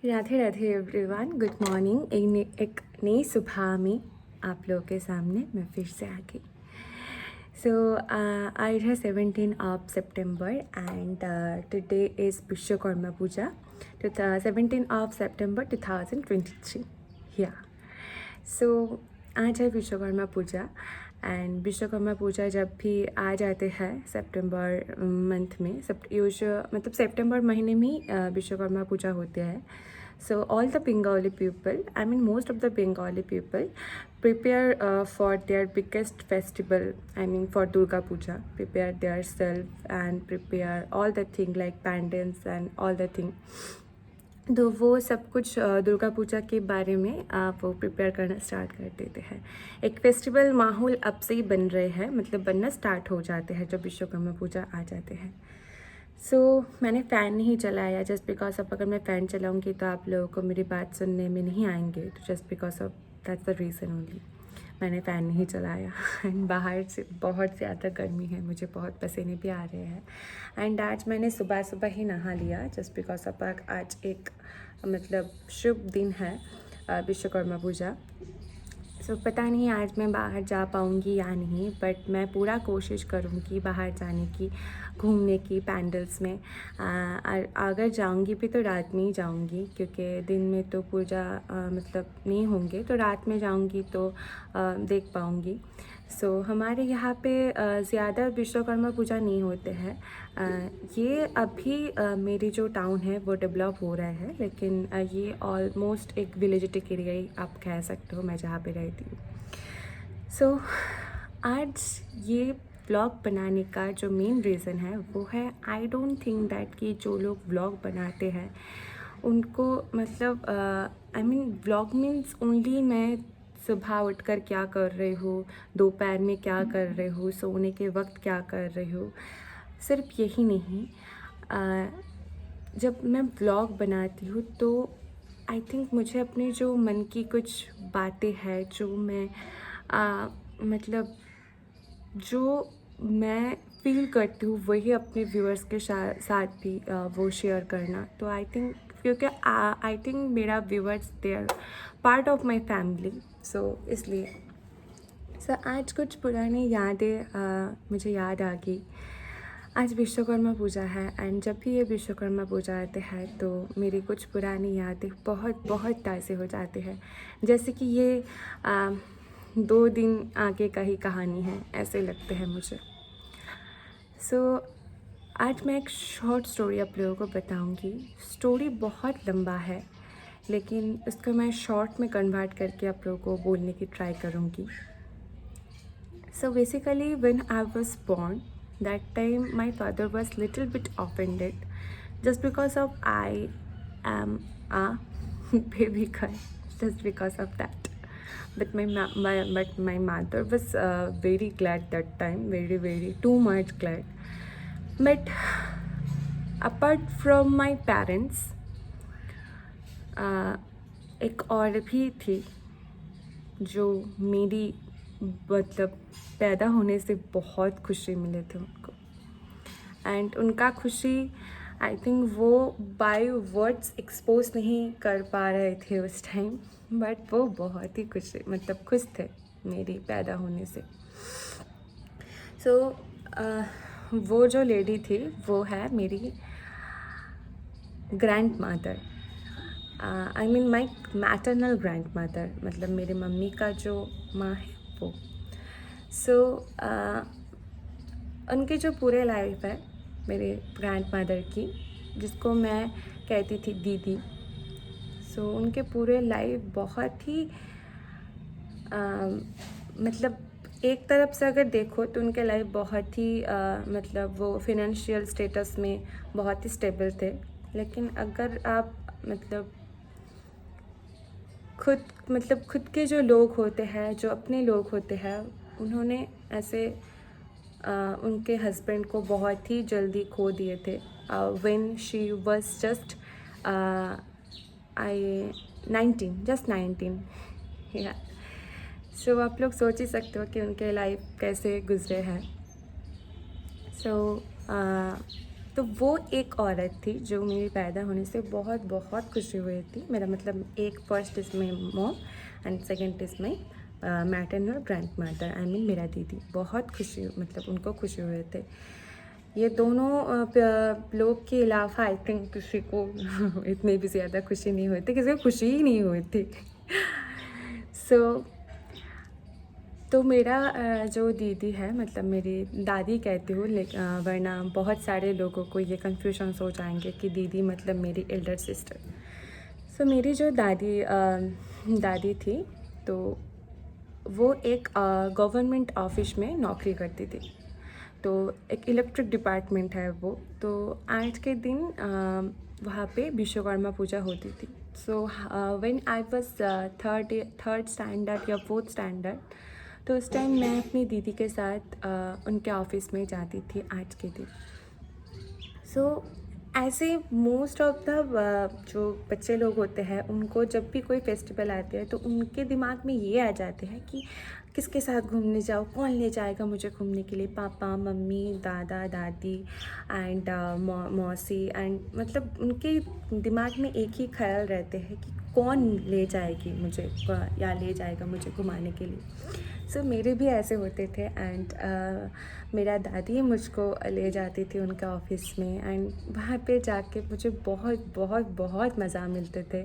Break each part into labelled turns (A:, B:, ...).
A: Radhe Radhe everyone, good morning. एक नई सुबह में आप लोगों के सामने मैं फिर से आ गई। सो आज है 17 ऑफ सितंबर and today is Vishwakarma Puja 17 of सितंबर 2023। या सो आज है विश्वकर्मा पूजा एंड विश्वकर्मा पूजा जब भी आ जाते हैं सितंबर मंथ में मतलब सितंबर महीने में ही विश्वकर्मा पूजा होते हैं. So all the Bengali people, I mean most of the Bengali people prepare for their biggest festival, I mean for Durga Puja, prepare their self and prepare all the thing like pandals and all the thing. तो वो सब कुछ दुर्गा पूजा के बारे में वो prepare करना start कर देते हैं. एक फेस्टिवल माहौल अब से ही बन रहे हैं, मतलब बनना स्टार्ट हो जाते हैं जब विश्वकर्मा पूजा आ जाते हैं. मैंने फ़ैन नहीं चलाया जस्ट बिकॉज अब अगर मैं फ़ैन चलाऊँगी तो आप लोगों को मेरी बात सुनने में नहीं आएंगे, तो just because of that's the reason only मैंने फ़ैन नहीं चलाया. एंड बाहर से बहुत ज़्यादा गर्मी है, मुझे बहुत पसीने भी आ रहे हैं. एंड आज मैंने सुबह सुबह ही नहा लिया जस्ट बिकॉज ऑफ आज एक मतलब शुभ दिन है विश्वकर्मा पूजा. पता नहीं आज मैं बाहर जा पाऊँगी या नहीं, बट मैं पूरा कोशिश करूँगी बाहर जाने की, घूमने की पैंडल्स में. अगर जाऊँगी भी तो रात में ही जाऊँगी, क्योंकि दिन में तो पूजा मतलब नहीं होंगे, तो रात में जाऊँगी तो देख पाऊँगी. हमारे यहाँ पे ज़्यादा विश्वकर्मा पूजा नहीं होते हैं. ये अभी मेरी जो टाउन है वो डेवलप हो रहा है, लेकिन ये ऑलमोस्ट एक विलेजेटिक एरिया ही आप कह सकते हो, मैं जहाँ पे रहती हूँ. आज ये व्लॉग बनाने का जो मेन रीज़न है वो है, आई डोंट थिंक दैट कि जो लोग व्लॉग बनाते हैं उनको मतलब I mean vlog means only मैं सुबह उठकर क्या कर रही हूँ, दोपहर में क्या कर रही हूँ, सोने के वक्त क्या कर रही हूँ, सिर्फ यही नहीं. जब मैं व्लॉग बनाती हूँ तो आई थिंक मुझे अपने जो मन की कुछ बातें हैं, जो मैं मतलब जो मैं फील करती हूँ वही अपने व्यूअर्स के साथ भी वो शेयर करना. तो आई थिंक क्योंकि आई थिंक मेरा viewers they are part of my family, इसलिए आज कुछ पुरानी यादें मुझे याद आ गई. आज विश्वकर्मा पूजा है एंड जब भी ये विश्वकर्मा पूजा आते हैं तो मेरी कुछ पुरानी यादें बहुत बहुत ताज़े हो जाते हैं, जैसे कि ये 2 दिन आगे का ही कहानी है, ऐसे लगते हैं मुझे. आज मैं एक शॉर्ट स्टोरी आप लोगों को बताऊंगी. स्टोरी बहुत लंबा है, लेकिन उसको मैं शॉर्ट में कन्वर्ट करके आप लोगों को बोलने की ट्राई करूंगी. Basically when I was born, that time my father was little bit offended just because of I am a baby girl, just because of that. But my mother was very glad that time, very too much glad. But apart from my parents, एक और भी थी जो मेरी मतलब पैदा होने से बहुत खुशी मिले थे उनको. एंड उनका खुशी आई थिंक वो बाय वर्ड्स एक्सपोज नहीं कर पा रहे थे उस टाइम, बट वो बहुत ही खुश थे मेरी पैदा होने से. वो जो लेडी थी वो है मेरी grand mother, I mean my maternal grand mother, मतलब मेरे मम्मी का जो माँ है वो. उनकी जो पूरे लाइफ है मेरे ग्रैंड मदर की, जिसको मैं कहती थी दीदी, उनके पूरे लाइफ बहुत ही मतलब एक तरफ से अगर देखो तो उनके लाइफ बहुत ही मतलब वो फिनेंशियल स्टेटस में बहुत ही स्टेबल थे. लेकिन अगर आप खुद के जो लोग होते हैं, जो अपने लोग होते हैं, उन्होंने ऐसे उनके हस्बैंड को बहुत ही जल्दी खो दिए थे. व्हेन शी वाज जस्ट 19 या. आप लोग सोच ही सकते हो कि उनके लाइफ कैसे गुजरे हैं. तो वो एक औरत थी जो मेरे पैदा होने से बहुत बहुत खुशी हुई थी। मेरा मतलब एक first is my mom and second is my maternal grand mother, I mean मेरा दीदी। बहुत खुशी, मतलब उनको खुशी हुए थे। ये दोनों लोग के अलावा आई थिंक किसी को इतनी भी ज़्यादा खुशी नहीं हुई थी, किसी को खुशी ही नहीं हुई थी। तो मेरा जो दीदी है, मतलब मेरी दादी कहती हूँ, वरना बहुत सारे लोगों को ये कन्फ्यूजन हो जाएंगे कि दीदी मतलब मेरी एल्डर सिस्टर। सो मेरी जो दादी थी, तो वो एक गवर्नमेंट ऑफिस में नौकरी करती थी। तो एक इलेक्ट्रिक डिपार्टमेंट है वो। तो आज के दिन वहाँ पे विश्वकर्मा पूजा होती थी। So when I was third standard या फोर्थ स्टैंडर्ड, तो उस टाइम मैं अपनी दीदी के साथ उनके ऑफिस में जाती थी आज के दिन। सो ऐसे मोस्ट ऑफ द जो बच्चे लोग होते हैं, उनको जब भी कोई फेस्टिवल आते हैं तो उनके दिमाग में ये आ जाते हैं कि किसके साथ घूमने जाओ, कौन ले जाएगा मुझे घूमने के लिए, पापा मम्मी दादा दादी एंड मौसी एंड, मतलब उनके दिमाग में एक ही ख्याल रहते हैं कि कौन ले जाएगी मुझे या ले जाएगा मुझे घुमाने के लिए। सो मेरे भी ऐसे होते थे एंड मेरा दादी मुझको ले जाती थी उनके ऑफिस में एंड वहाँ पे जाके मुझे बहुत बहुत बहुत मज़ा मिलते थे।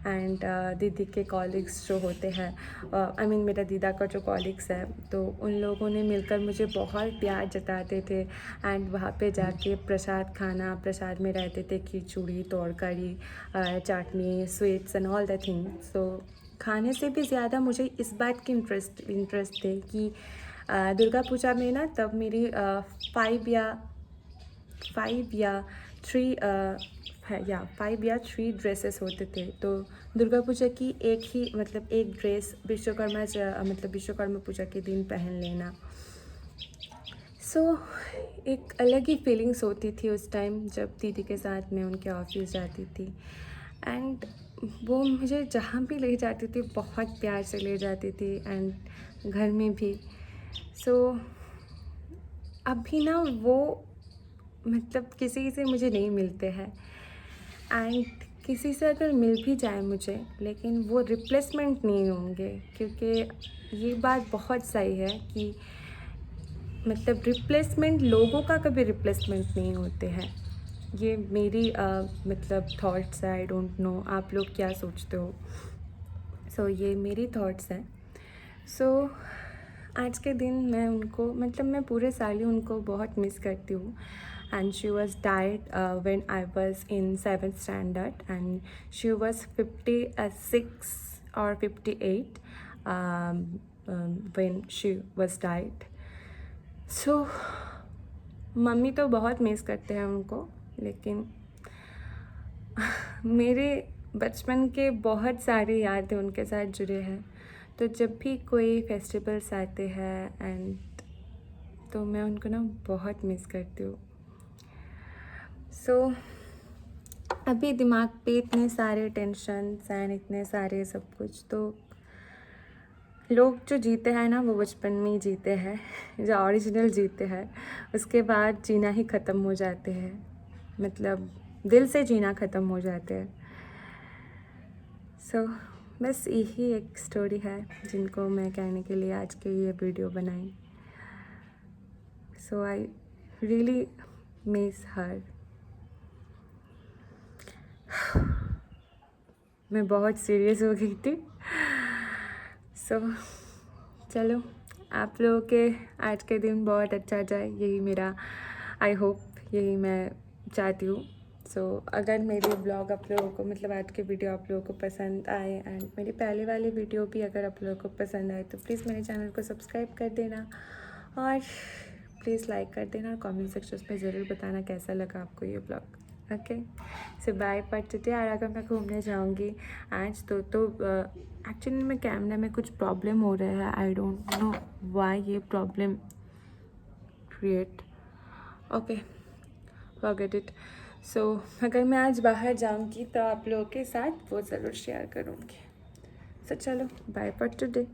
A: एंड दीदी के कॉलीग्स जो होते हैं, आई मीन मेरा दीदा का जो कॉलीग्स है, तो उन लोगों ने मिलकर मुझे बहुत प्यार जताते थे। एंड वहाँ पे जाके प्रसाद खाना, प्रसाद में रहते थे खिचड़ी, तरकारी, chutney, sweets and all the things. So खाने से भी ज़्यादा मुझे इस बात की इंटरेस्ट थे कि दुर्गा पूजा में ना, तब मेरी 5 या 3 ड्रेसेस होते थे। तो दुर्गा पूजा की एक ही, मतलब एक ड्रेस मतलब विश्वकर्मा पूजा के दिन पहन लेना। सो एक अलग ही फीलिंग्स होती थी उस टाइम जब दीदी के साथ मैं उनके ऑफिस जाती थी। एंड वो मुझे जहाँ भी ले जाती थी बहुत प्यार से ले जाती थी एंड घर में भी। सो अभी ना वो, मतलब किसी से मुझे नहीं मिलते हैं एंड किसी से अगर मिल भी जाए मुझे, लेकिन वो रिप्लेसमेंट नहीं होंगे। क्योंकि ये बात बहुत सही है कि मतलब रिप्लेसमेंट, लोगों का कभी रिप्लेसमेंट नहीं होते हैं। ये मेरी मतलब थॉट्स है, आई डोंट नो आप लोग क्या सोचते हो। सो ये मेरी थॉट्स हैं। सो आज के दिन मैं उनको, मतलब मैं पूरे साल ही उनको बहुत मिस करती हूँ। And she was died when I was in 7th standard and she was 56 और 58 when she was died. So mummy तो बहुत मिस करते हैं उनको, लेकिन मेरे बचपन के बहुत सारे यादें उनके साथ जुड़े हैं। तो जब भी कोई फेस्टिवल्स आते हैं एंड, तो मैं उनको ना बहुत मिस करती हूँ। सो अभी दिमाग पे इतने सारे टेंशन्स एंड इतने सारे सब कुछ, तो लोग जो जीते हैं ना, वो बचपन में ही जीते हैं, जो ओरिजिनल जीते हैं, उसके बाद जीना ही ख़त्म हो जाते हैं, मतलब दिल से जीना ख़त्म हो जाते हैं। सो बस यही एक स्टोरी है जिनको मैं कहने के लिए आज की ये वीडियो बनाई। सो आई रियली मिस हर। मैं बहुत सीरियस हो गई थी। सो चलो, आप लोगों के आज के दिन बहुत अच्छा जाए, यही मेरा, आई होप, यही मैं चाहती हूँ। सो अगर मेरे ब्लॉग आप लोगों को, मतलब आज के वीडियो आप लोगों को पसंद आए एंड मेरे पहले वाले वीडियो भी अगर आप लोगों को पसंद आए, तो प्लीज़ मेरे चैनल को सब्सक्राइब कर देना और प्लीज़ लाइक कर देना और कमेंट सेक्शन में ज़रूर बताना कैसा लगा आपको ये blog. Okay, so bye for today. और अगर मैं घूमने जाऊँगी आज, तो एक्चुअली में कैमरा में कुछ प्रॉब्लम हो रहा है, आई डोंट नो व्हाई ये problem create. Okay, forget it. So अगर मैं आज बाहर जाऊँगी तो आप लोगों के साथ वो ज़रूर शेयर करूँगी। सो चलो, बाय फॉर टुडे।